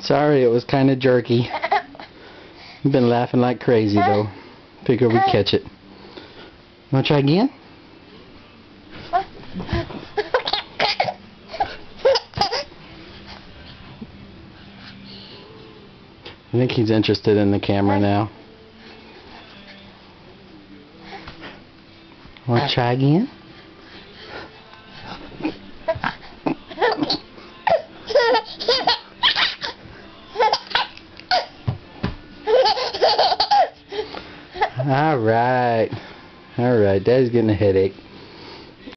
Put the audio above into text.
Sorry, it was kind of jerky. You've been laughing like crazy though. Figured we'd catch it. Want to try again? I think he's interested in the camera now. Want to try again? Alright. Alright, Daddy's getting a headache.